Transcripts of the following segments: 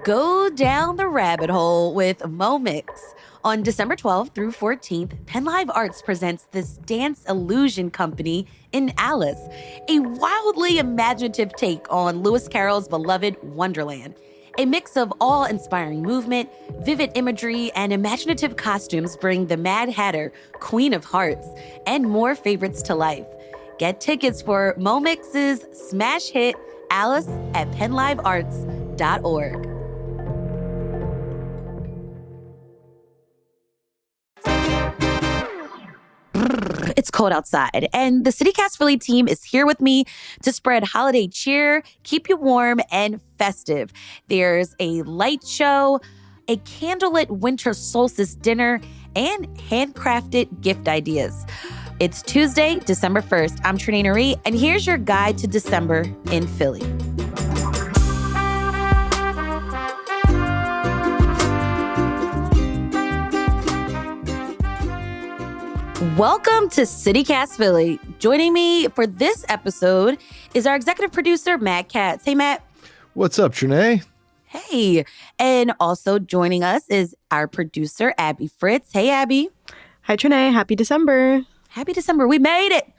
Go down the rabbit hole with Momix. On December 12th through 14th, PennLive Arts presents this dance illusion company in Alice, a wildly imaginative take on Lewis Carroll's beloved Wonderland. A mix of awe-inspiring movement, vivid imagery, and imaginative costumes bring the Mad Hatter, Queen of Hearts, and more favorites to life. Get tickets for Momix's smash hit Alice at PennLiveArts.org. It's cold outside, and the CityCast Philly team is here with me to spread holiday cheer, keep you warm and festive. There's a light show, a candlelit winter solstice dinner, and handcrafted gift ideas. It's Tuesday, December 1st. I'm Trinae Nuri, and here's your guide to December in Philly. Welcome to CityCast Philly. Joining me for this episode is our executive producer, Matt Katz. Hey, Matt. What's up, Trinae? Hey. And also joining us is our producer, Abby Fritz. Hey, Abby. Hi, Trinae. Happy December. Happy December. We made it.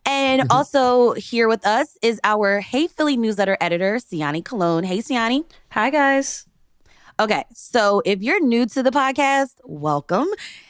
And also here with us is our Hey Philly newsletter editor, Siani Cologne. Hey, Siani. Hi, guys. Okay, so if you're new to the podcast, welcome.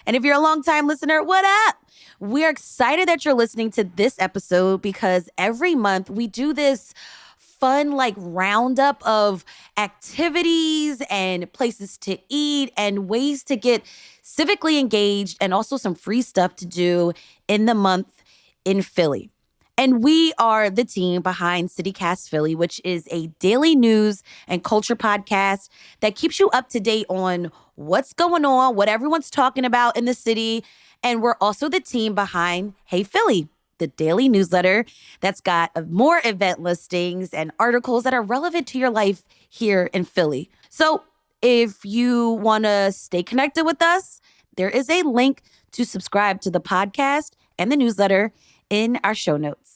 And if you're a longtime listener, what up? We're excited that you're listening to this episode because every month we do this fun roundup of activities and places to eat and ways to get civically engaged and also some free stuff to do in the month in Philly. And we are the team behind CityCast Philly, which is a daily news and culture podcast that keeps you up to date on what's going on, what everyone's talking about in the city. And we're also the team behind Hey Philly, the daily newsletter that's got more event listings and articles that are relevant to your life here in Philly. So if you want to stay connected with us, there is a link to subscribe to the podcast and the newsletter in our show notes.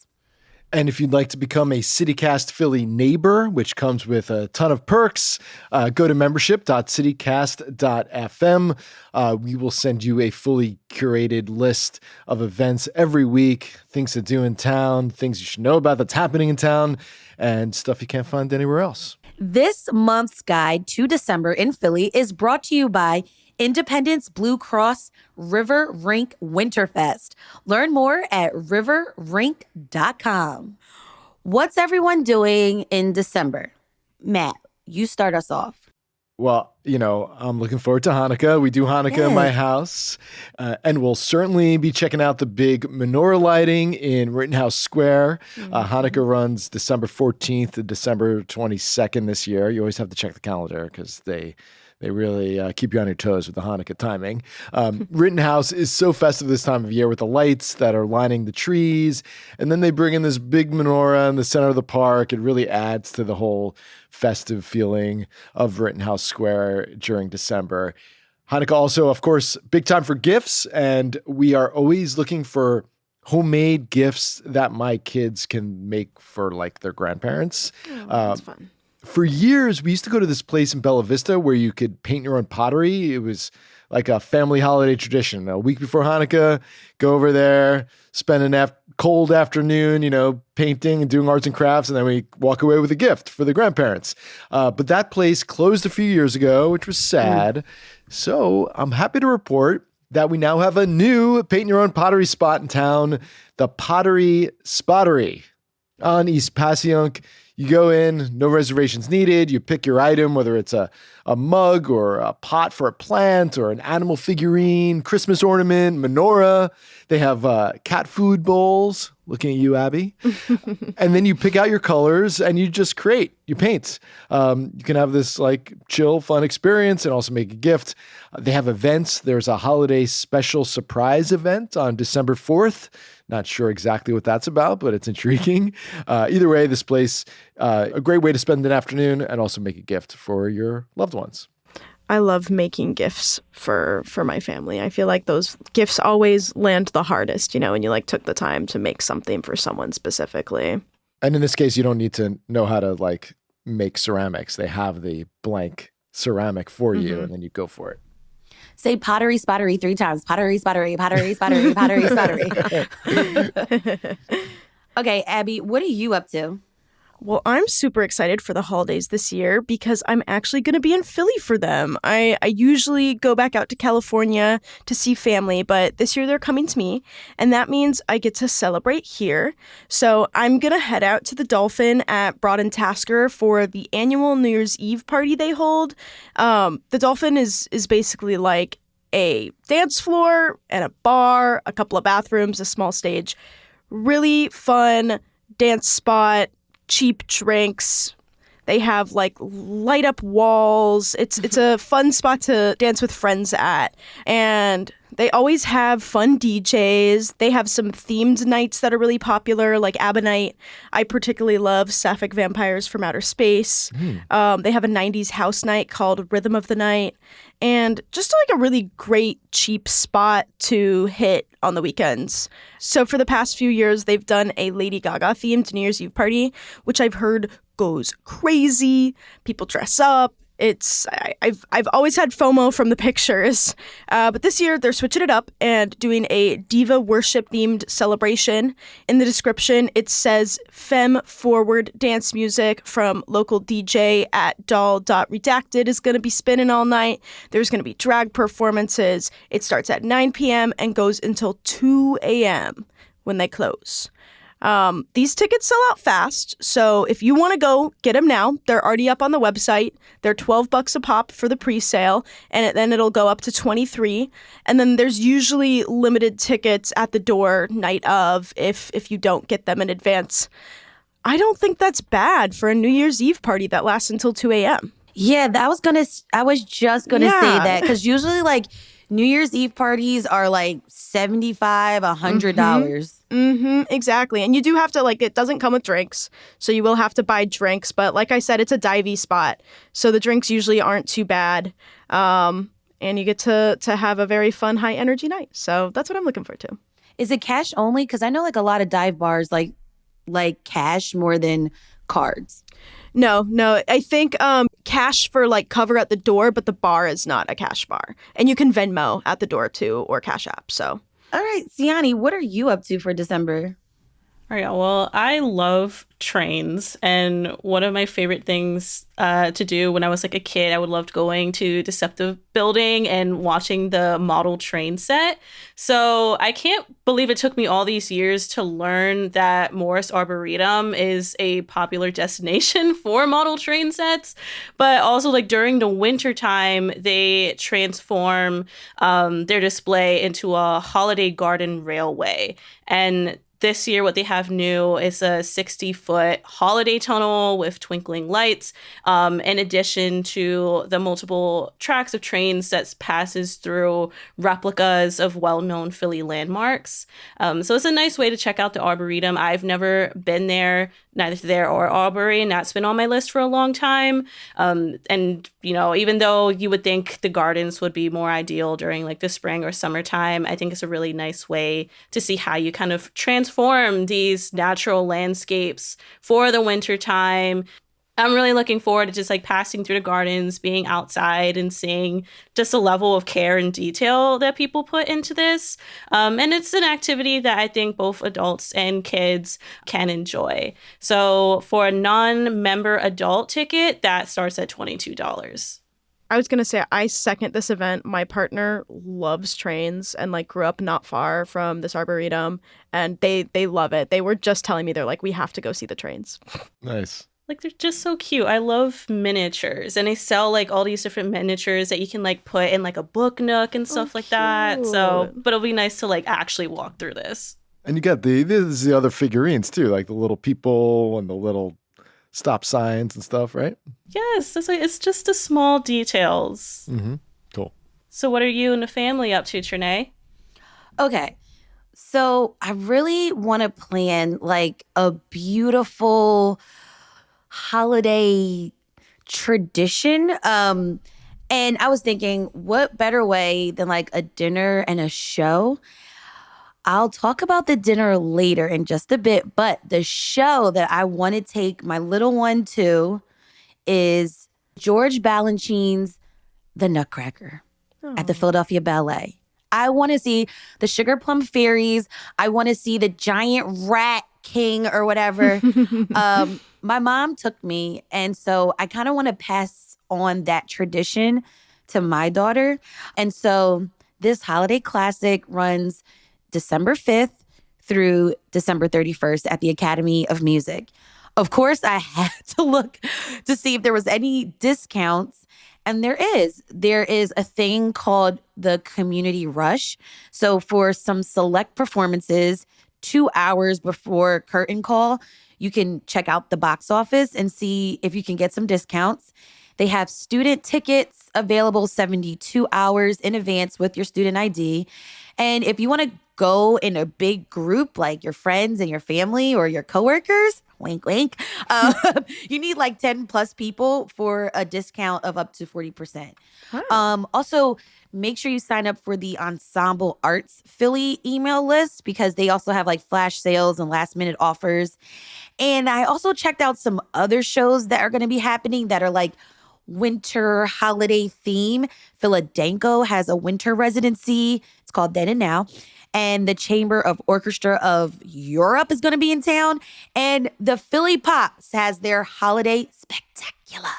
And if you'd like to become a CityCast Philly neighbor, which comes with a ton of perks, go to membership.citycast.fm. We will send you a fully curated list of events every week, things to do in town, things you should know about that's happening in town, and stuff you can't find anywhere else. This month's guide to December in Philly is brought to you by Independence Blue Cross River Rink Winterfest. Learn more at riverrink.com. What's everyone doing in December? Matt, you start us off. Well, I'm looking forward to Hanukkah. We do Hanukkah in my house. And we'll certainly be checking out the big menorah lighting in Rittenhouse Square. Hanukkah runs December 14th to December 22nd this year. You always have to check the calendar because they really keep you on your toes with the Hanukkah timing. Rittenhouse is so festive this time of year with the lights that are lining the trees. And then they bring in this big menorah in the center of the park. It really adds to the whole festive feeling of Rittenhouse Square during December. Hanukkah also, of course, big time for gifts. And we are always looking for homemade gifts that my kids can make for their grandparents. That's fun. For years, we used to go to this place in Bella Vista where you could paint your own pottery. It was like a family holiday tradition. A week before Hanukkah, go over there, spend a cold afternoon, painting and doing arts and crafts, and then we walk away with a gift for the grandparents. But that place closed a few years ago, which was sad. So I'm happy to report that we now have a new paint your own pottery spot in town, the Pottery Spottery on East Passyunk. You go in, no reservations needed. You pick your item, whether it's a mug or a pot for a plant or an animal figurine, Christmas ornament, menorah. They have cat food bowls. Looking at you, Abby. And then you pick out your colors and you just create. You paint. You can have this chill, fun experience and also make a gift. They have events. There's a holiday special surprise event on December 4th. Not sure exactly what that's about, but it's intriguing. Either way, this place, a great way to spend an afternoon and also make a gift for your loved ones. I love making gifts for my family. I feel like those gifts always land the hardest, when you took the time to make something for someone specifically. And in this case, you don't need to know how to make ceramics. They have the blank ceramic for you, and then you go for it. Say pottery spottery 3 times. Pottery spottery, pottery spottery, pottery spottery. Okay, Abby, what are you up to? Well, I'm super excited for the holidays this year because I'm actually going to be in Philly for them. I usually go back out to California to see family, but this year they're coming to me, and that means I get to celebrate here. So I'm going to head out to the Dolphin at Broad and Tasker for the annual New Year's Eve party they hold. The Dolphin is basically like a dance floor and a bar, a couple of bathrooms, a small stage. Really fun dance spot. Cheap drinks. They have like light up walls. It's a fun spot to dance with friends at. And they always have fun DJs. They have some themed nights that are really popular, like ABBA Night. I particularly love Sapphic Vampires from Outer Space. They have a 90s house night called Rhythm of the Night. And just like a really great cheap spot to hit on the weekends. So for the past few years, they've done a Lady Gaga themed New Year's Eve party, which I've heard goes crazy. People dress up. I've always had FOMO from the pictures, but this year they're switching it up and doing a diva worship themed celebration. In the description, it says femme forward dance music from local DJ at doll.redacted is going to be spinning all night. There's going to be drag performances. It starts at 9 p.m. and goes until 2 a.m. when they close. These tickets sell out fast, so if you want to go, get them now. They're already up on the website. They're $12 a pop for the pre-sale, and then it'll go up to $23. And then there's usually limited tickets at the door night of if you don't get them in advance. I don't think that's bad for a New Year's Eve party that lasts until 2 a.m. Yeah, I was just gonna say that, because usually like New Year's Eve parties are like $75, $100. Exactly. And you do have to, like, it doesn't come with drinks, so you will have to buy drinks. But like I said, it's a divey spot, so the drinks usually aren't too bad. And you get to have a very fun, high energy night. So that's what I'm looking forward to. Is it cash only? Because I know like a lot of dive bars like cash more than cards. No. I think cash for like cover at the door, but the bar is not a cash bar. And you can Venmo at the door too, or Cash App. So. All right, Siani, what are you up to for December? All right, well, I love trains, and one of my favorite things to do when I was like a kid, I would love going to Deceptive Building and watching the model train set. So I can't believe it took me all these years to learn that Morris Arboretum is a popular destination for model train sets. But also, like, during the winter time, they transform their display into a holiday garden railway. And this year, what they have new is a 60-foot holiday tunnel with twinkling lights, in addition to the multiple tracks of trains that passes through replicas of well-known Philly landmarks. So it's a nice way to check out the Arboretum. I've never been there, neither there or Aubrey, and that's been on my list for a long time. And, you know, even though you would think the gardens would be more ideal during like the spring or summertime, I think it's a really nice way to see how you kind of transform these natural landscapes for the winter time. I'm really looking forward to just like passing through the gardens, being outside and seeing just the level of care and detail that people put into this. And it's an activity that I think both adults and kids can enjoy. So for a non-member adult ticket, that starts at $22. I was going to say, I second this event. My partner loves trains and like grew up not far from this Arboretum, and they love it. They were just telling me, they're like, we have to go see the trains. Nice. Like, they're just so cute. I love miniatures, and they sell like all these different miniatures that you can like put in like a book nook and stuff like that. So, but it'll be nice to like actually walk through this. And you got the other figurines too, like the little people and the little stop signs and stuff, right? Yes, it's just the small details. Cool. So what are you and the family up to, Trinae? Okay, so I really want to plan like a beautiful holiday tradition. And I was thinking, what better way than like a dinner and a show? I'll talk about the dinner later in just a bit, but the show that I want to take my little one to is George Balanchine's The Nutcracker at the Philadelphia Ballet. I want to see the Sugar Plum Fairies. I want to see the giant rat king or whatever. My mom took me, and so I kind of want to pass on that tradition to my daughter. And so this holiday classic runs December 5th through December 31st at the Academy of Music. Of course, I had to look to see if there was any discounts. And there is. There is a thing called the Community Rush. So for some select performances, 2 hours before curtain call, you can check out the box office and see if you can get some discounts. They have student tickets available 72 hours in advance with your student ID. And if you want to go in a big group, like your friends and your family or your coworkers, wink, wink, you need like 10 plus people for a discount of up to 40%. Also, make sure you sign up for the Ensemble Arts Philly email list because they also have like flash sales and last minute offers. And I also checked out some other shows that are going to be happening that are like winter holiday theme. Philadelphia has a winter residency. It's called Then and Now. And the Chamber of Orchestra of Europe is going to be in town. And the Philly Pops has their holiday spectacular.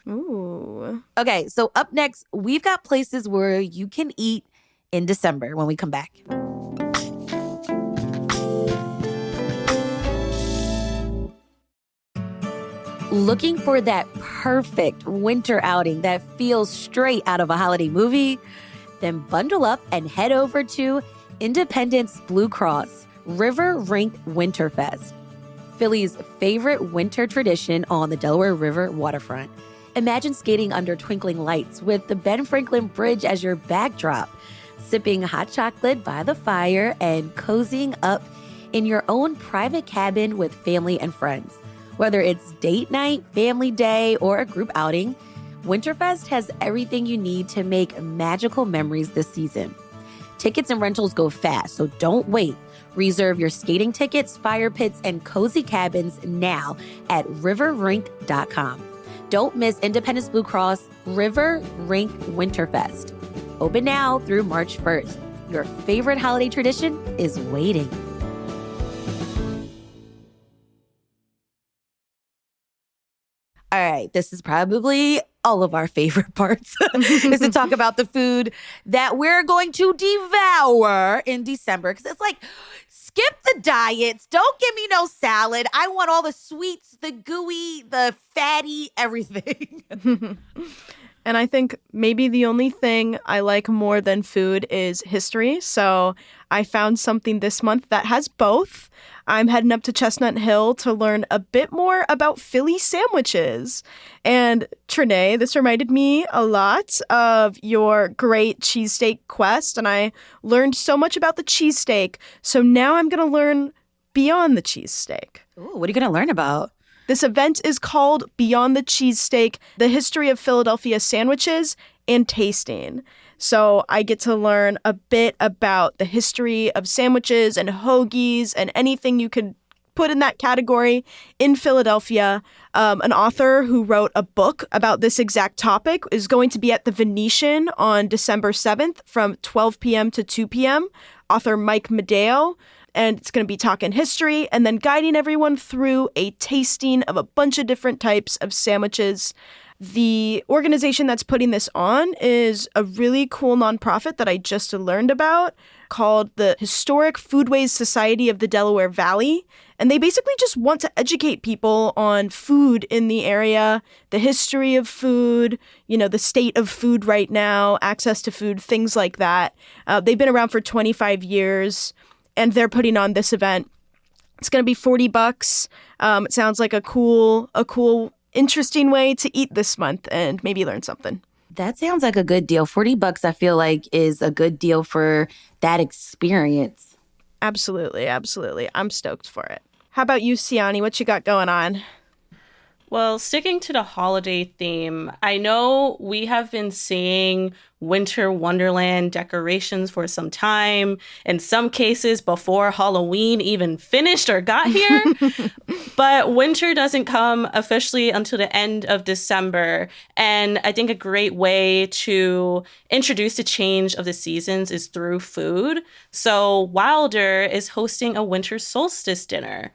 Ooh. Okay, so up next, we've got places where you can eat in December when we come back. Looking for that perfect winter outing that feels straight out of a holiday movie? Then bundle up and head over to Independence Blue Cross River Rink Winterfest, Philly's favorite winter tradition on the Delaware River waterfront. Imagine skating under twinkling lights with the Ben Franklin Bridge as your backdrop, sipping hot chocolate by the fire and cozying up in your own private cabin with family and friends. Whether it's date night, family day, or a group outing, Winterfest has everything you need to make magical memories this season. Tickets and rentals go fast, so don't wait. Reserve your skating tickets, fire pits, and cozy cabins now at riverrink.com. Don't miss Independence Blue Cross River Rink Winterfest. Open now through March 1st. Your favorite holiday tradition is waiting. All right, this is probably all of our favorite parts is to talk about the food that we're going to devour in December. Because it's like, skip the diets. Don't give me no salad. I want all the sweets, the gooey, the fatty, everything. And I think maybe the only thing I like more than food is history. So I found something this month that has both. I'm heading up to Chestnut Hill to learn a bit more about Philly sandwiches. And Trinae, this reminded me a lot of your great cheesesteak quest, and I learned so much about the cheesesteak. So now I'm going to learn beyond the cheesesteak. Ooh, what are you going to learn about? This event is called Beyond the Cheesesteak, the history of Philadelphia sandwiches and tasting. So I get to learn a bit about the history of sandwiches and hoagies and anything you could put in that category in Philadelphia. An author who wrote a book about this exact topic is going to be at the Venetian on December 7th from 12 p.m. to 2 p.m. Author Mike Medeo. And it's going to be talking history and then guiding everyone through a tasting of a bunch of different types of sandwiches. The organization that's putting this on is a really cool nonprofit that I just learned about called the Historic Foodways Society of the Delaware Valley. And they basically just want to educate people on food in the area, the history of food, you know, the state of food right now, access to food, things like that. They've been around for 25 years. And they're putting on this event. It's going to be $40. It sounds like a cool, interesting way to eat this month and maybe learn something. That sounds like a good deal. $40, I feel like, is a good deal for that experience. Absolutely, absolutely. I'm stoked for it. How about you, Siani? What you got going on? Well, sticking to the holiday theme, I know we have been seeing winter wonderland decorations for some time, in some cases before Halloween even finished or got here. But winter doesn't come officially until the end of December. And I think a great way to introduce the change of the seasons is through food. So Wilder is hosting a winter solstice dinner.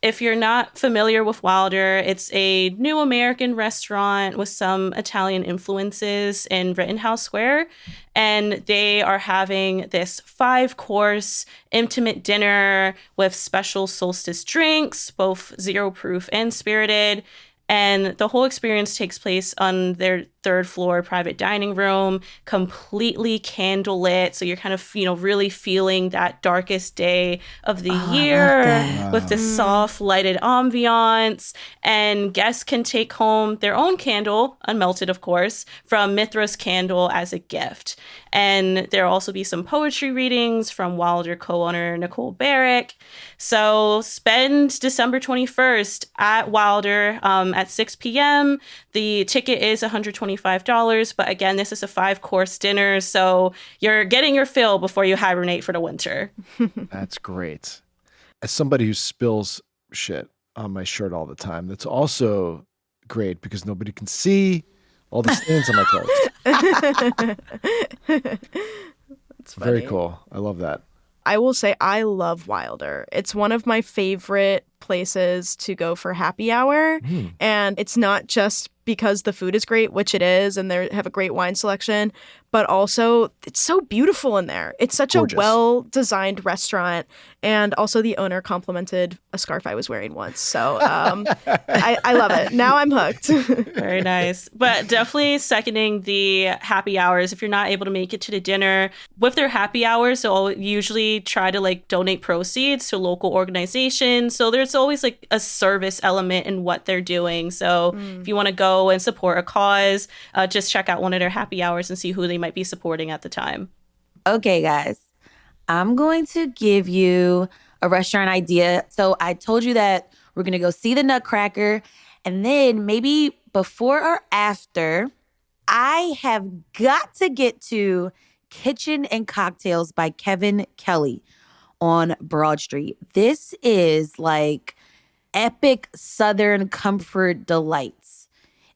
If you're not familiar with Wilder, it's a new American restaurant with some Italian influences in Rittenhouse Square. And they are having this 5-course intimate dinner with special solstice drinks, both zero proof and spirited. And the whole experience takes place on their third floor private dining room, completely candlelit. So you're kind of, really feeling that darkest day of the year with the soft lighted ambiance. And guests can take home their own candle, unmelted, of course, from Mithra's Candle as a gift. And there'll also be some poetry readings from Wilder co-owner Nicole Barrick. So spend December 21st at Wilder at 6 p.m. The ticket is $125, but again, this is a 5-course dinner, so you're getting your fill before you hibernate for the winter. That's great. As somebody who spills shit on my shirt all the time, that's also great because nobody can see all the stains on my clothes. That's funny. Very cool. I love that. I will say I love Wilder. It's one of my favorite places to go for happy hour. And it's not just because the food is great, which it is, and they have a great wine selection, but also it's so beautiful in there. It's such Gorgeous. a well-designed restaurant. And also the owner complimented a scarf I was wearing once. So I love it. Now I'm hooked. Very nice. But definitely seconding the happy hours. If you're not able to make it to the dinner, with their happy hours, they'll usually try to donate proceeds to local organizations. So there's always a service element in what they're doing. So if you want to go and support a cause, just check out one of their happy hours and see who they might be supporting at the time. Okay, guys, I'm going to give you a restaurant idea. So I told you that we're going to go see the Nutcracker. And then maybe before or after, I have got to get to Kitchen and Cocktails by Kevin Kelly on Broad Street. This is epic Southern comfort delights.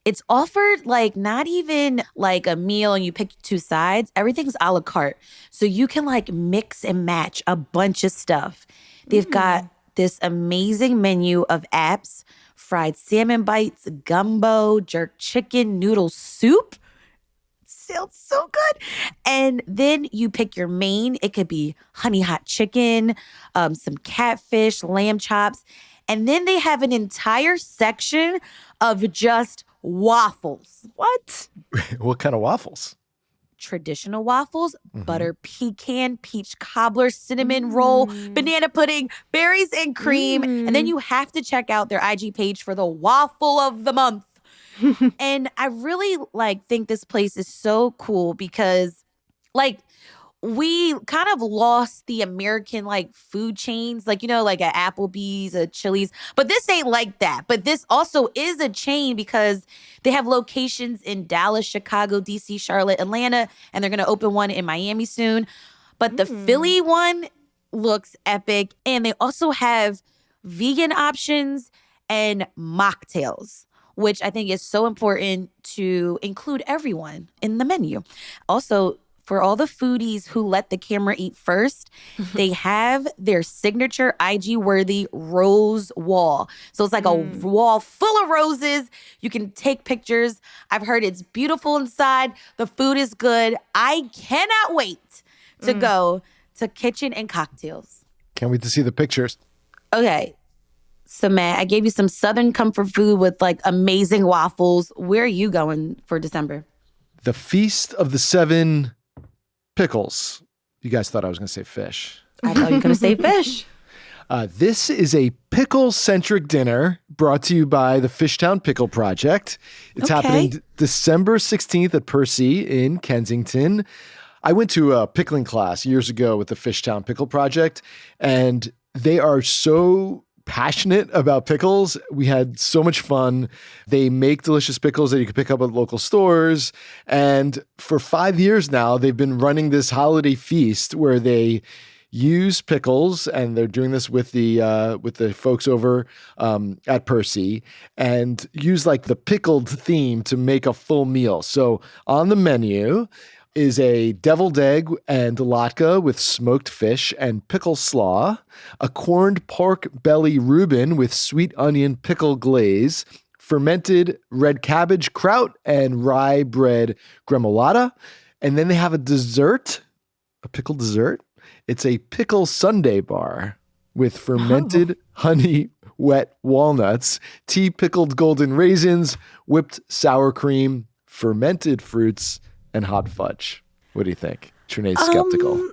It's offered not even a meal and you pick 2 sides. Everything's a la carte. So you can mix and match a bunch of stuff. They've got this amazing menu of apps, fried salmon bites, gumbo, jerk chicken, noodle soup. Sounds so good. And then you pick your main. It could be honey hot chicken, some catfish, lamb chops. And then they have an entire section of just waffles. What? What kind of waffles? Traditional waffles, butter pecan, peach cobbler, cinnamon roll, banana pudding, berries and cream. And then you have to check out their IG page for the waffle of the month. And I really think this place is so cool because we kind of lost the American food chains, a Applebee's, a Chili's, but this ain't like that. But this also is a chain because they have locations in Dallas, Chicago, DC, Charlotte, Atlanta, and they're going to open one in Miami soon. But the Philly one looks epic. And they also have vegan options and mocktails, which I think is so important to include everyone in the menu. Also, for all the foodies who let the camera eat first, they have their signature IG-worthy rose wall. So it's a wall full of roses. You can take pictures. I've heard it's beautiful inside. The food is good. I cannot wait to go to Kitchen and Cocktails. Can't wait to see the pictures. Okay. So, Matt, I gave you some Southern comfort food with amazing waffles. Where are you going for December? The Feast of the 7 Pickles. You guys thought I was going to say fish. I thought you were going to say fish. This is a pickle-centric dinner brought to you by the Fishtown Pickle Project. It's happening December 16th at Percy in Kensington. I went to a pickling class years ago with the Fishtown Pickle Project, and they are so passionate about pickles. We had so much fun. They make delicious pickles that you can pick up at local stores. And for 5 years now, they've been running this holiday feast where they use pickles, and they're doing this with the folks over at Percy, and use like the pickled theme to make a full meal. So on the menu is a deviled egg and latke with smoked fish and pickle slaw, a corned pork belly Reuben with sweet onion pickle glaze, fermented red cabbage kraut and rye bread gremolata. And then they have a dessert, a pickle dessert. It's a pickle sundae bar with fermented honey wet walnuts, tea pickled golden raisins, whipped sour cream, fermented fruits, and hot fudge. What do you think? Trinae's skeptical.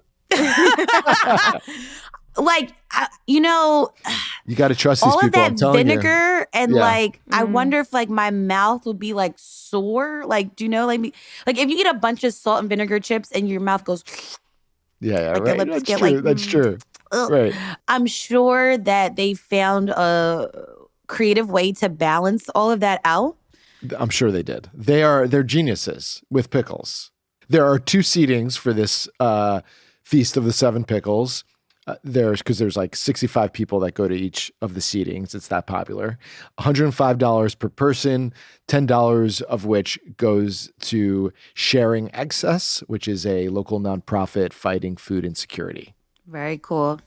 You got to trust these all people. of that vinegar and I Mm. wonder if like my mouth would be like sore. Like, do you know, like if you eat a bunch of salt and vinegar chips and your mouth goes, Yeah, like your right. lips That's get true. like, That's true. ugh. Right. I'm sure that they found a creative way to balance all of that out. I'm sure they did. They're geniuses with pickles. There are 2 seatings for this Feast of the Seven Pickles. There's like 65 people that go to each of the seatings. It's that popular. $105 per person, $10 of which goes to Sharing Excess, which is a local nonprofit fighting food insecurity. Very cool.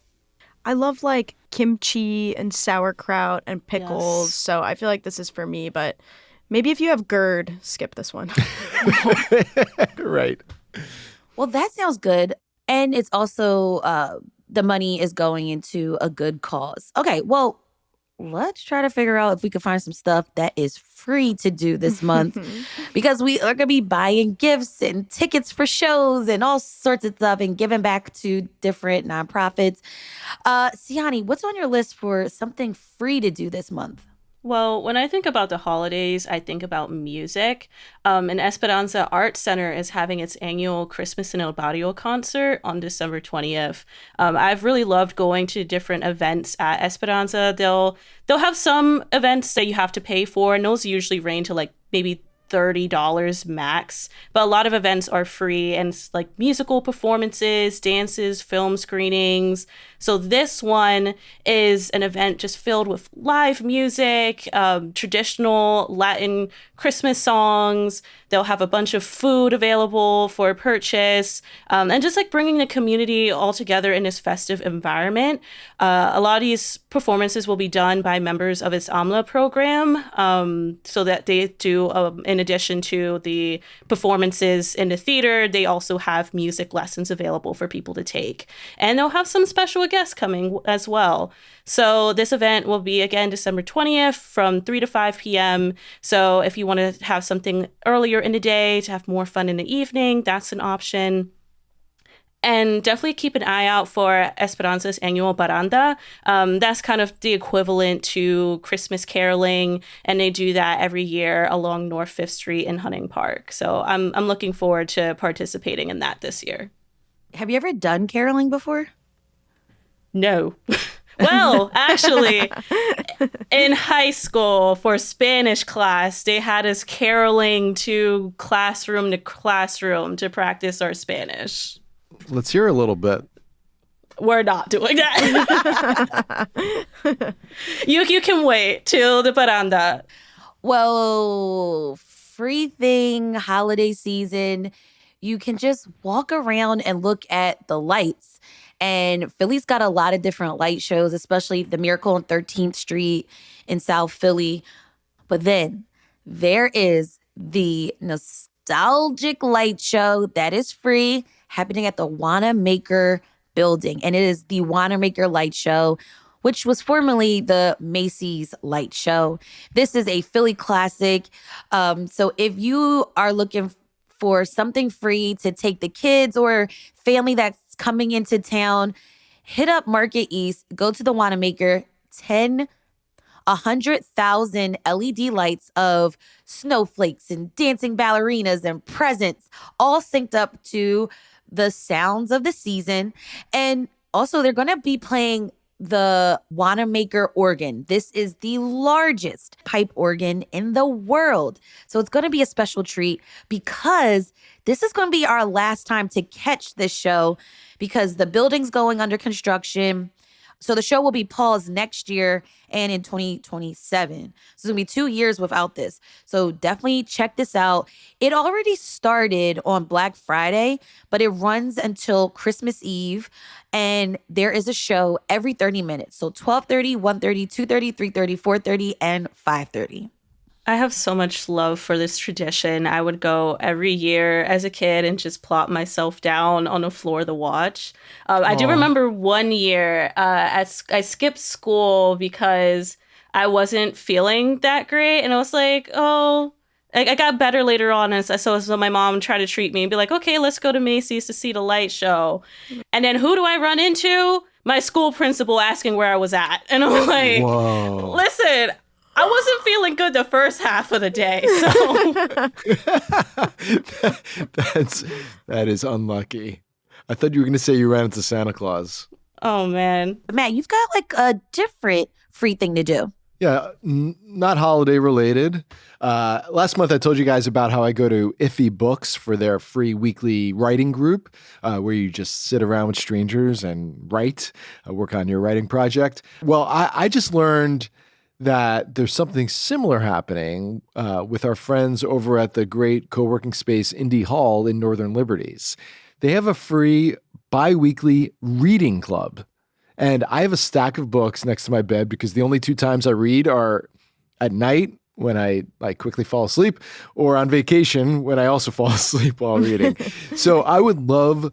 I love like kimchi and sauerkraut and pickles. Yes. So I feel like this is for me, but maybe if you have GERD, skip this one. Right. Well, that sounds good. And it's also the money is going into a good cause. Okay, well, let's try to figure out if we can find some stuff that is free to do this month because we are going to be buying gifts and tickets for shows and all sorts of stuff and giving back to different nonprofits. Siani, what's on your list for something free to do this month? Well, when I think about the holidays, I think about music. And Esperanza Art Center is having its annual Christmas in El Barrio concert on December 20th. I've really loved going to different events at Esperanza. They'll have some events that you have to pay for, and those usually range to like maybe $30 max, but a lot of events are free, and it's like musical performances, dances, film screenings. So this one is an event just filled with live music, traditional Latin Christmas songs. They'll have a bunch of food available for purchase, and just like bringing the community all together in this festive environment. A lot of these performances will be done by members of its AMLA program, so that they do, in addition to the performances in the theater, they also have music lessons available for people to take. And they'll have some special guests coming as well. So this event will be again December 20th from 3 to 5 p.m. So if you want to have something earlier in the day to have more fun in the evening, that's an option. And definitely keep an eye out for Esperanza's annual baranda. That's kind of the equivalent to Christmas caroling, and they do that every year along North 5th Street in Hunting Park. So I'm looking forward to participating in that this year. Have you ever done caroling before? No. Well, actually, in high school for Spanish class, they had us caroling to classroom to practice our Spanish. Let's hear a little bit. We're not doing that. You can wait till the baranda. Well, free thing, holiday season, you can just walk around and look at the lights. And Philly's got a lot of different light shows, especially the Miracle on 13th Street in South Philly. But then there is the nostalgic light show that is free, happening at the Wanamaker building. And it is the Wanamaker Light Show, which was formerly the Macy's Light Show. This is a Philly classic. So if you are looking for something free to take the kids or family that's coming into town, hit up Market East, go to the Wanamaker, 100,000 LED lights of snowflakes and dancing ballerinas and presents, all synced up to the sounds of the season. And also they're going to be playing the Wanamaker organ. This is the largest pipe organ in the world. So it's going to be a special treat because this is going to be our last time to catch this show because the building's going under construction. So the show will be paused next year and in 2027. So it's going to be 2 years without this. So definitely check this out. It already started on Black Friday, but it runs until Christmas Eve. And there is a show every 30 minutes. So 12:30, 1:30, 2:30, 3:30, 4:30, and 5:30. I have so much love for this tradition. I would go every year as a kid and just plop myself down on the floor to watch. I do remember one year I skipped school because I wasn't feeling that great. And I was like, oh, I got better later on. And so my mom tried to treat me and be like, okay, let's go to Macy's to see the light show. And then who do I run into? My school principal asking where I was at. And I'm like, Whoa. listen, I wasn't feeling good the first half of the day, so. That is unlucky. I thought you were going to say you ran into Santa Claus. Oh, man. Matt, you've got like a different free thing to do. Yeah, not holiday related. Last month, I told you guys about how I go to Iffy Books for their free weekly writing group, where you just sit around with strangers and write, work on your writing project. Well, I just learned that there's something similar happening with our friends over at the great co-working space Indie Hall in Northern Liberties. They have a free bi-weekly reading club. And I have a stack of books next to my bed because the only 2 times I read are at night when I quickly fall asleep, or on vacation when I also fall asleep while reading. So I would love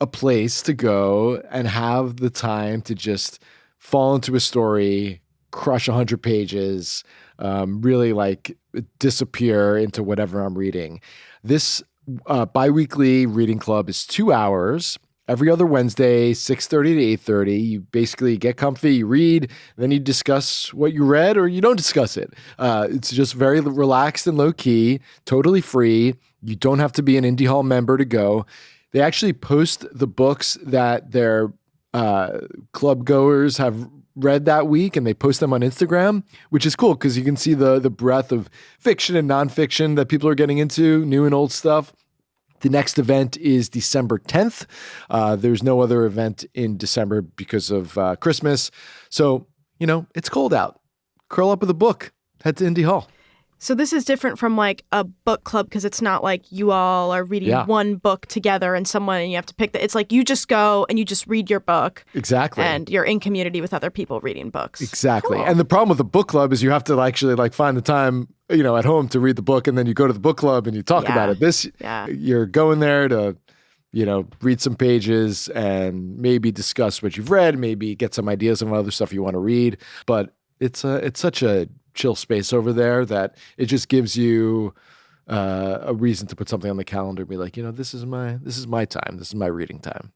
a place to go and have the time to just fall into a story, crush 100 pages, really disappear into whatever I'm reading. This bi-weekly reading club is 2 hours every other Wednesday, 6:30 to 8:30. You basically get comfy, you read, then you discuss what you read or you don't discuss it. It's just very relaxed and low key, totally free. You don't have to be an Indie Hall member to go. They actually post the books that their club goers have read that week, and they post them on Instagram, which is cool because you can see the breadth of fiction and nonfiction that people are getting into, new and old stuff. The next event is December 10th. There's no other event in December because of Christmas. So, it's cold out. Curl up with a book. Head to Indie Hall. So this is different from like a book club because it's not like you all are reading one book together and you have to pick it's like you just go and you just read your book. Exactly. And you're in community with other people reading books. Exactly. Cool. And the problem with the book club is you have to actually find the time, at home to read the book, and then you go to the book club and you talk about it. You're going there to, read some pages and maybe discuss what you've read, maybe get some ideas on other stuff you want to read. But it's such a chill space over there that it just gives you a reason to put something on the calendar and be like, this is my time. This is my reading time.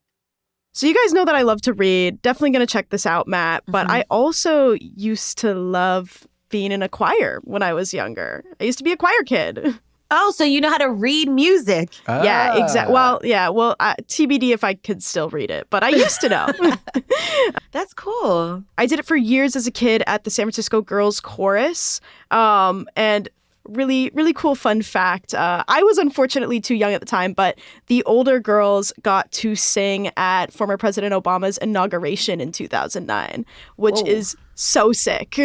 So you guys know that I love to read. Definitely going to check this out, Matt. But I also used to love being in a choir when I was younger. I used to be a choir kid. Oh, so you know how to read music. Yeah, exactly. Well, TBD if I could still read it, but I used to know. That's cool. I did it for years as a kid at the San Francisco Girls Chorus. And really, really cool fun fact. I was unfortunately too young at the time, but the older girls got to sing at former President Obama's inauguration in 2009, which is so sick.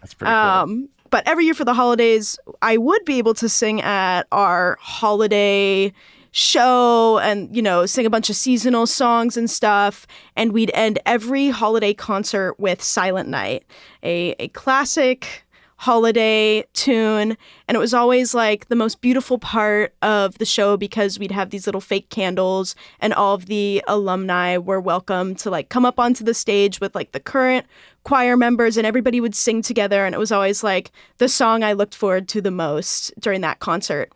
That's pretty cool. But every year for the holidays, I would be able to sing at our holiday show and, sing a bunch of seasonal songs and stuff. And we'd end every holiday concert with Silent Night, a classic holiday tune. And it was always the most beautiful part of the show because we'd have these little fake candles and all of the alumni were welcome to come up onto the stage with the current choir members, and everybody would sing together. And it was always the song I looked forward to the most during that concert.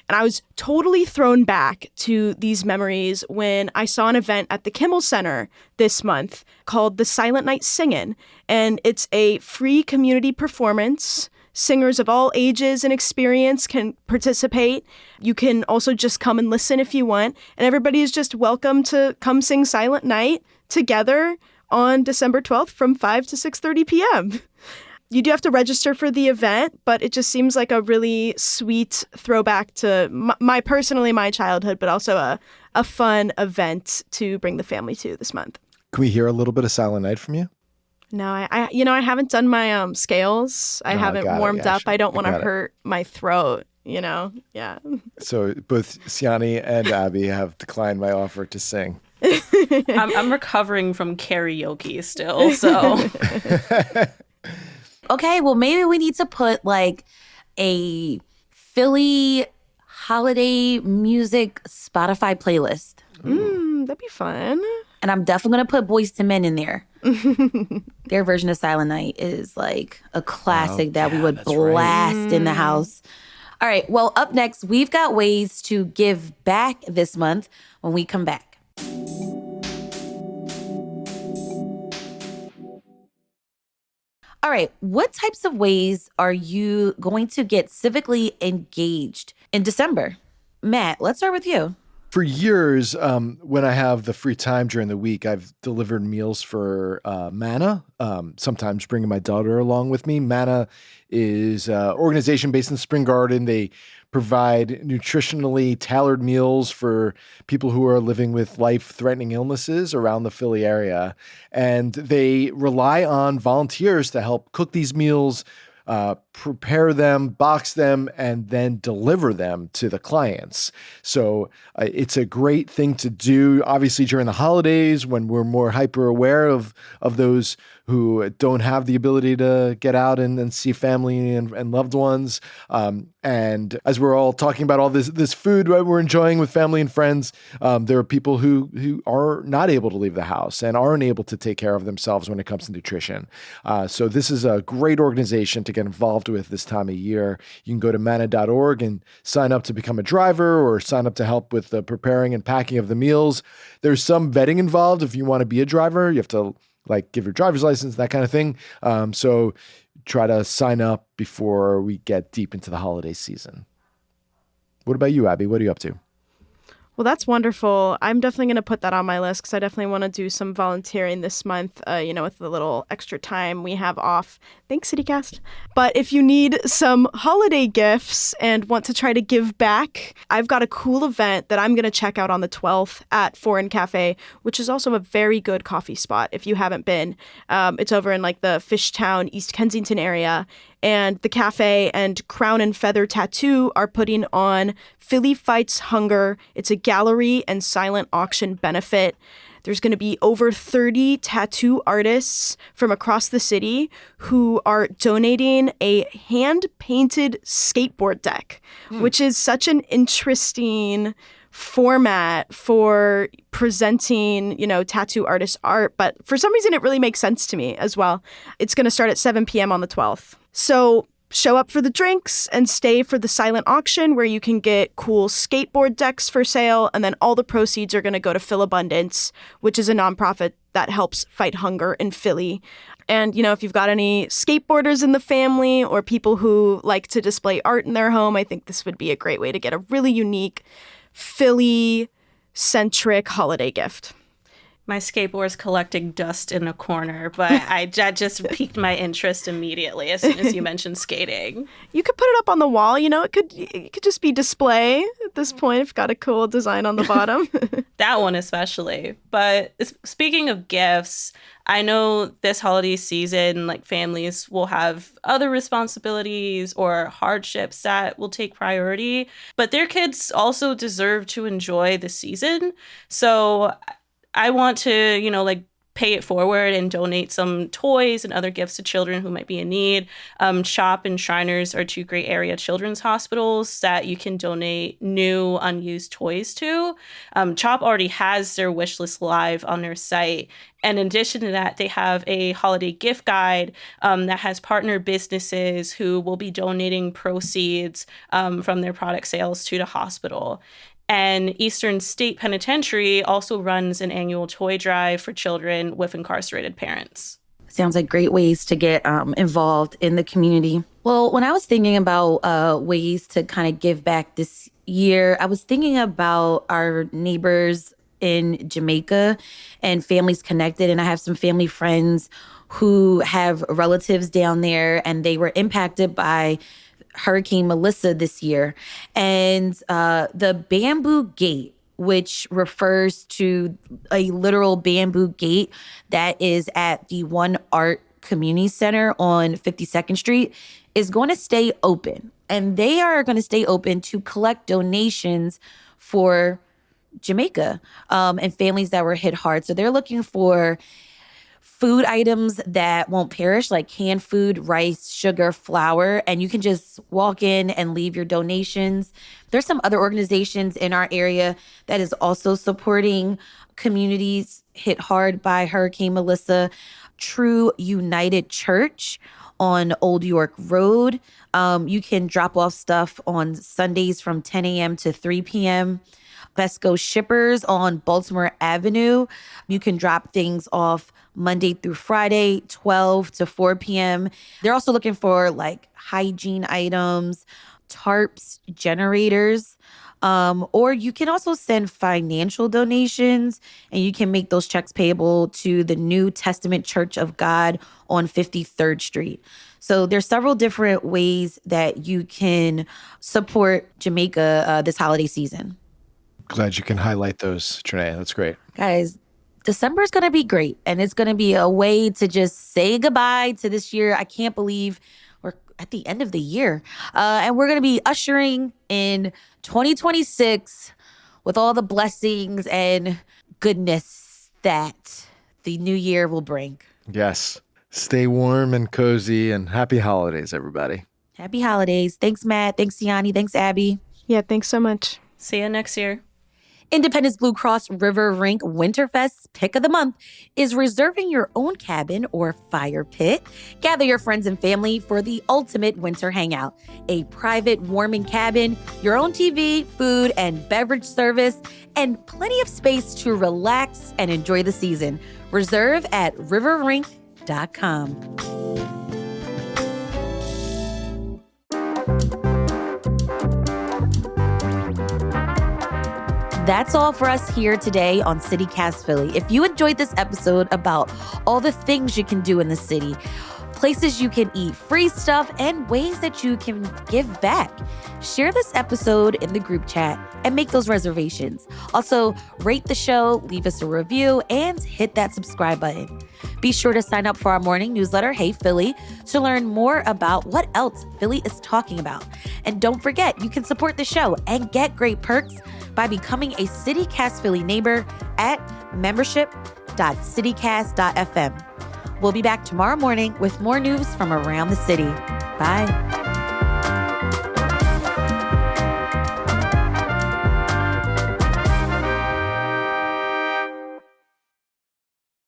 And I was totally thrown back to these memories when I saw an event at the Kimmel Center this month called the Silent Night Singin'. And it's a free community performance. Singers of all ages and experience can participate. You can also just come and listen if you want. And everybody is just welcome to come sing Silent Night together on December 12th from 5 to 6:30 p.m. You do have to register for the event, but it just seems like a really sweet throwback to my childhood, but also a fun event to bring the family to this month. Can we hear a little bit of Silent Night from you? No, I haven't done my scales. I haven't warmed up. I don't want to hurt my throat, Yeah. So both Siani and Abby have declined my offer to sing. I'm recovering from karaoke still, so. Okay, well, maybe we need to put like a Philly holiday music Spotify playlist. That'd be fun. And I'm definitely going to put Boyz II Men in there. Their version of Silent Night is like a classic that we would blast in the house. All right, well, up next, we've got ways to give back this month when we come back. All right, what types of ways are you going to get civically engaged in December? Matt, let's start with you. For years, when I have the free time during the week, I've delivered meals for Manna, sometimes bringing my daughter along with me. Manna is an organization based in Spring Garden. They provide nutritionally tailored meals for people who are living with life-threatening illnesses around the Philly area. And they rely on volunteers to help cook these meals, prepare them, box them, and then deliver them to the clients. So it's a great thing to do, obviously, during the holidays when we're more hyper aware of those who don't have the ability to get out and see family and loved ones. And as we're all talking about all this food that we're enjoying with family and friends, there are people who are not able to leave the house and aren't able to take care of themselves when it comes to nutrition. So this is a great organization to get involved with this time of year. You can go to manna.org and sign up to become a driver or sign up to help with the preparing and packing of the meals. There's some vetting involved. If you want to be a driver, you have to give your driver's license, that kind of thing. So try to sign up before we get deep into the holiday season. What about you, Abby? What are you up to? Well, that's wonderful. I'm definitely going to put that on my list because I definitely want to do some volunteering this month, with the little extra time we have off. Thanks, CityCast. But if you need some holiday gifts and want to try to give back, I've got a cool event that I'm going to check out on the 12th at Foreign Cafe, which is also a very good coffee spot if you haven't been. It's over in the Fishtown, East Kensington area. And the cafe and Crown and Feather Tattoo are putting on Philly Fights Hunger. It's a gallery and silent auction benefit. There's going to be over 30 tattoo artists from across the city who are donating a hand-painted skateboard deck, which is such an interesting format for presenting, tattoo artist art. But for some reason, it really makes sense to me as well. It's going to start at 7 p.m. on the 12th. So show up for the drinks and stay for the silent auction where you can get cool skateboard decks for sale. And then all the proceeds are going to go to Philabundance, which is a nonprofit that helps fight hunger in Philly. And, if you've got any skateboarders in the family or people who like to display art in their home, I think this would be a great way to get a really unique Philly-centric holiday gift. My skateboard's collecting dust in a corner, but that just piqued my interest immediately as soon as you mentioned skating. You could put it up on the wall. It could just be display at this point if you've got a cool design on the bottom. That one especially. But speaking of gifts, I know this holiday season, families will have other responsibilities or hardships that will take priority, but their kids also deserve to enjoy the season. So I want to, pay it forward and donate some toys and other gifts to children who might be in need. CHOP and Shriners are two great area children's hospitals that you can donate new unused toys to. CHOP already has their wish list live on their site. And in addition to that, they have a holiday gift guide that has partner businesses who will be donating proceeds from their product sales to the hospital. And Eastern State Penitentiary also runs an annual toy drive for children with incarcerated parents. Sounds like great ways to get involved in the community. Well, when I was thinking about ways to kind of give back this year, I was thinking about our neighbors in Jamaica and families connected. And I have some family friends who have relatives down there, and they were impacted by Hurricane Melissa this year. And the Bamboo Gate, which refers to a literal bamboo gate that is at the One Art Community Center on 52nd Street, is going to stay open. And they are going to stay open to collect donations for Jamaica and families that were hit hard. So they're looking for food items that won't perish, like canned food, rice, sugar, flour, and you can just walk in and leave your donations. There's some other organizations in our area that is also supporting communities hit hard by Hurricane Melissa. True United Church on Old York Road. You can drop off stuff on Sundays from 10 a.m. to 3 p.m. Besco Shippers on Baltimore Avenue. You can drop things off Monday through Friday, 12 to 4 p.m. They're also looking for like hygiene items, tarps, generators, or you can also send financial donations, and you can make those checks payable to the New Testament Church of God on 53rd Street. So there's several different ways that you can support Jamaica this holiday season. Glad you can highlight those, Trinae. That's great. Guys, December is going to be great, and it's going to be a way to just say goodbye to this year. I can't believe we're at the end of the year, and we're going to be ushering in 2026 with all the blessings and goodness that the new year will bring. Yes. Stay warm and cozy, and happy holidays, everybody. Happy holidays. Thanks, Matt. Thanks, Tiani. Thanks, Abby. Yeah, thanks so much. See you next year. Independence Blue Cross River Rink Winterfest Pick of the Month is reserving your own cabin or fire pit. Gather your friends and family for the ultimate winter hangout. A private warming cabin, your own TV, food, and beverage service, and plenty of space to relax and enjoy the season. Reserve at riverrink.com. That's all for us here today on CityCast Philly. If you enjoyed this episode about all the things you can do in the city, places you can eat, free stuff, and ways that you can give back, share this episode in the group chat and make those reservations. Also, rate the show, leave us a review, and hit that subscribe button. Be sure to sign up for our morning newsletter, Hey Philly, to learn more about what else Philly is talking about. And don't forget, you can support the show and get great perks by becoming a CityCast Philly neighbor at membership.citycast.fm. We'll be back tomorrow morning with more news from around the city. Bye.